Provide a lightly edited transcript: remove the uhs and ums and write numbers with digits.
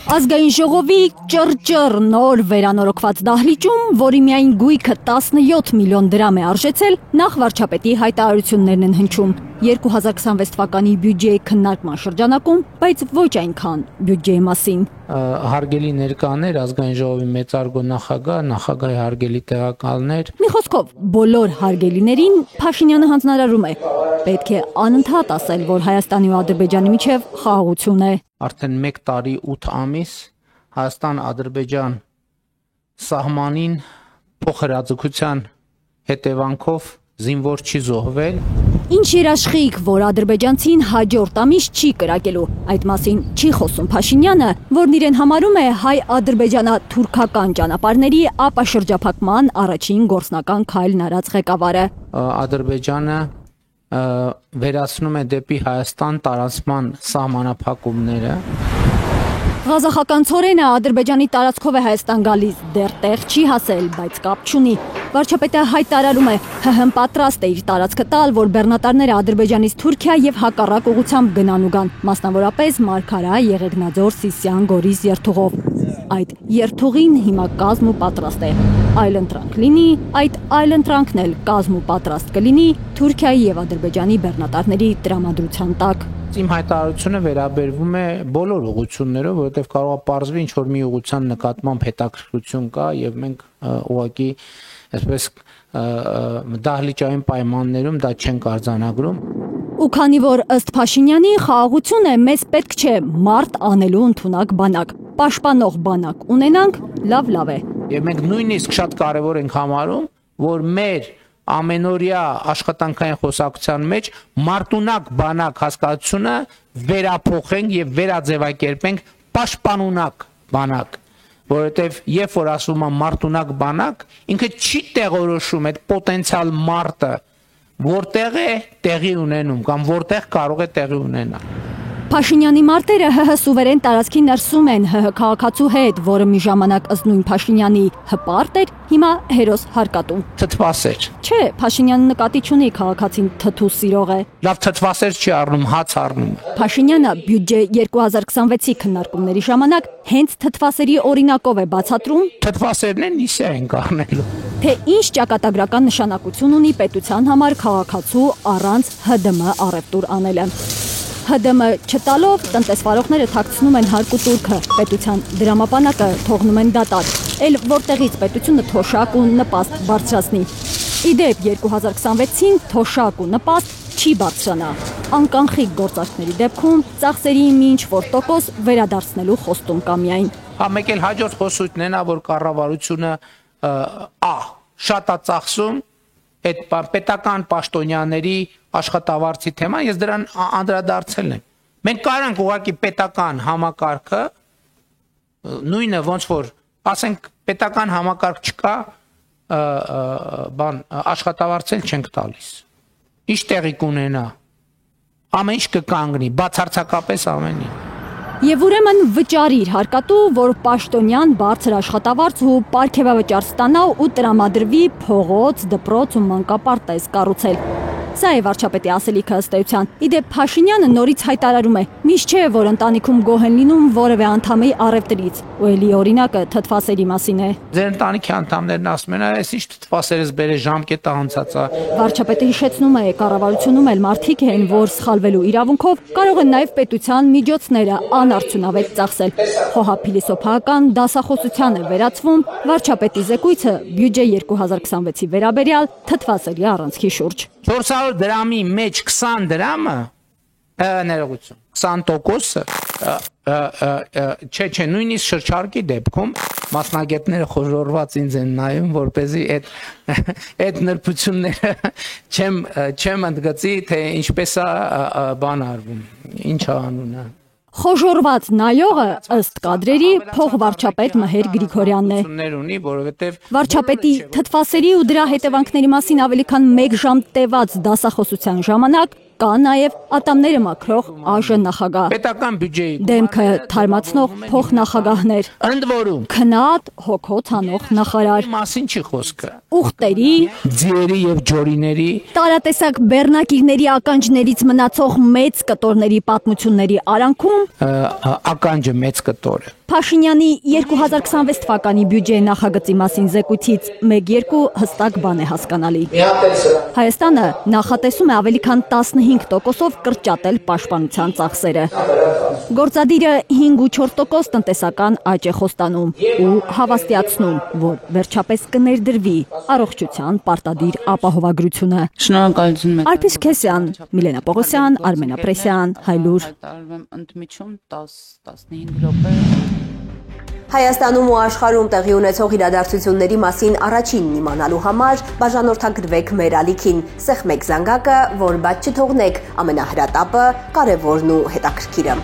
Ազգային ժողովի ճռճռ նոր վերանորոգված դահլիճում, որի միայն գույքը 17 միլիոն դրամ է արժեցել, նախ վարչապետի հայտարարություններն են հնչում 2026 թվականի բյուջեի քննարկման շրջանակում, բայց ոչ այնքան բյուջեի մասին։ Հարգելի ներկաներ, ազգային ժողովի մեծարգո նախագահի հարգելի տեղակալներ։ Մի խոսքով, բոլոր հարգելիներին Փաշինյանը հանձնարարում է։ Պետք է անընդհատ ասել, որ Հայաստանի ու Ադրբեջանի միջև խաղաղություն է։ Արդեն 1 տարի 8 ամիս Հայաստան-Ադրբեջան սահմանին փոխհրաձգության հետևանքով զինվոր չի զոհվել։ Ինչ երաշխիք, որ ադրբեջանցին հաջորդ ամիս չի կրակելու, այդ մասին չի խոսում Փաշինյանը, որն իրեն համարում է հայ-ադրբեջանա-թուրքական ճանապարհների ապաշրջափակման առաջին գործնական քայլն արած ղեկավարը։ Ադրբեջանը վերացնում է դեպի Հայաստան տարածման սահմանափակումները։ Ղազախական ցորենը Ադրբեջանի տարածքով է Հայաստան գալիս, դեռ տեղ չի հասել, բայց կապ չունի։ Վարչապետը հայտարարում է, ՀՀ պատրաստ է իր տարածքը տալ, որ բեռնատարները Ադրբեջանից Թուրքիա եւ հակառակ ուղղությամբ գնան ու գան, մասնավորապես Մարգարա, Եղեգնաձոր, Սիսիան, Գորիս երթուղով։ Այդ երթուղին հիմա կազմ ու պատրաստ է։ Այլ ընտրանք լինի, այդ այլ ընտրանքն էլ կազմ ու պատրաստ կլինի Թուրքիայի եւ Ադրբեջանի բեռնատարների տրամադրության տակ։ Իմ հայտարարությունը վերաբերվում է բոլոր ուղղություններով, որովհետև կարող է պարզվի ինչ որ մի ուղղության նկատմամբ հետաքրքրություն կա եւ մենք ուղղակի այսպես դահլիճային պայմաններում դա չենք արձանագրում։ Ու քանի որ ըստ Փաշինյանի խաղաղություն է, մեզ պետք չէ մարդ անելու ընդունակ բանակ, պաշտպանող բանակ ունենանք, լավ է։ Եվ մենք նույնիսկ շատ կարևոր ենք համարում, որ մեր ամենօրյա աշխատանքային խոսակցության մեջ մարտունակ բանակ հասկացությունը վերափոխենք եւ վերաձևակերպենք պաշտպանունակ բանակ, որովհետեւ երբ որ ասում եմ մարտունակ բանակ, ինքը չի տեղորոշում այդ պոտենցիալ մարտը որտեղ է տեղի ունենում կամ որտեղ կարող է տեղի ունենալ։ Փաշինյանի մարտերը ՀՀ սուվերեն տարածքի ներսում են ՀՀ քաղաքացու հետ, որը մի ժամանակ ըստ նույն Փաշինյանի հպարտ էր, հիմա հերոս հարկատու։ Թթվասեր։ Չէ, Փաշինյանը նկատի չունի քաղաքացին թթու սիրող է։ Լավ թթվասեր չի առնում, հաց առնում։ Փաշինյանը բյուջե 2026-ի քննարկումների ժամանակ հենց թթվասերի օրինակով է բացատրում, թթվասերն են նիսյա են կառնելու։ Թե ինչ ճակատագրական նշանակություն ունի պետության համար քաղաքացու առանց ՀԴՄ առևտուր անելը։ ՀԴՄ չտալով տնտեսվարողները թաքցնում են հարկու տուրքը, պետության դրամապանակը թողնում են դատարկ, էլ որտեղից պետությունը թոշակ ու նպաստ բարձրացնի։ Իդեպ 2026-ին թոշակ ու նպաստ չի բարձրանա։ Անկանխիկ գործարքների դեպքում ծախսերի ինչ որ տոկոս վերադարձնելու խոստում կա միայն։ Մեկ էլ հաջորդ խոսույթն է նա, որ կառավարությունը շատ է ծախսում այդ պետական պաշտոնյաների աշխատավարձի թեման, ես դրան անդրադարձել եմ։ Մենք կարանք ուղղակի պետական համակարգը նույնը ոնց որ ասենք պետական համակարգ չկա, աշխատավարձել չենք տալիս։ Ինչ տեղի կունենա։ Ամեն ինչ կկանգնի, բացարձակապես ամեն ինչ։ Եվ ուրեմն վճարիր հարկատու, որ պաշտոնյան բարձր աշխատավարձ ու պարգևավճար ստանա ու տրամադրվի փողոց, դպրոց ու մանկապարտեզ կառուցել։ Սա է վարչապետի ասելիքը ըստ էության։ Իդեպ Փաշինյանը նորից հայտարարում է. միշտ չէ, որ ընտանիքում գոհ են լինում որևէ անդամի առևտրից, ու էլի օրինակը թթվասերի մասին է։ Ձեր ընտանիքի անդամներն ասում են, այս ինչ թթվասերս բերե ժամկետը անցած է։ Վարչապետը հիշեցնում է, կառավարությունում էլ մարդիկ են, որ սխալվելու իրավունքով կարող են նաև պետության միջոցները անարդյունավետ ծախսել։ Խոհափիլիսոփական դասախոսության է վերածվում վարչապետի զեկույցը բյուջե 2026-ի վերաբերյալ թթվասերի առանցքի շուրջ։ 400 դրամի մեջ 20 դրամը, ներողություն, 20%-ը, չէ, նույնիսկ շրջարկի դեպքում մասնագետները խոժոռված ինձ են նայում, որպեսզի այդ նրբությունները չեմ ընդգծի, թե ինչպես է բան արվում, ինչ է անունը։ Խոժոռված նայողը ըստ կադրերի փոխվարչապետ Մհեր Գրիգորյանն է։ Վարչապետի թթվասերի ու դրա հետևանքների մասին ավելի քան 1 ժամ տևած դասախոսության ժամանակ Կա նաև ատամները մաքրող ԱԺ նախագահ, պետական բյուջեի դեմքը թարմացնող փոխնախագահներ, ընդ որում քնած հոգոց անող նախարար, մասին չի խոսքը, ուխտերի, ձիերի եւ ջորիների տարատեսակ բեռնակիրների ականջներից մնացող մեծ կտորների պատմությունների արանքում ականջը մեծ կտոր է։ Փաշինյանի 2026 թվականի բյուջեի նախագծի մասին զեկույցից 1-2 հստակ բան է հասկանալի։ Հայաստանը նախատեսում է ավելի քան 15%-ով կրճատել պաշտպանության ծախսերը։ Գործադիրը 5-4% տնտեսական աճ է խոստանում ու հավաստիացնում, որ վերջապես կներդրվի առողջության պարտադիր ապահովագրությունը։ Շնորհակալություն։ Արփիս Քեսյան, Միլենա Պողոսյան, Արմեն Ապրեսյան, Հայլուր։ Ընդմիջում 10-15 րոպե։ Հայաստանում ու աշխարհում տեղի ունեցող իրադարձությունների մասին առաջինն իմանալու համար բաժանորդագրվեք մեր ալիքին, սեղմեք զանգակը, որ բաց չթողնեք ամենահրատապը, կարևորն ու հետաքրքիրը։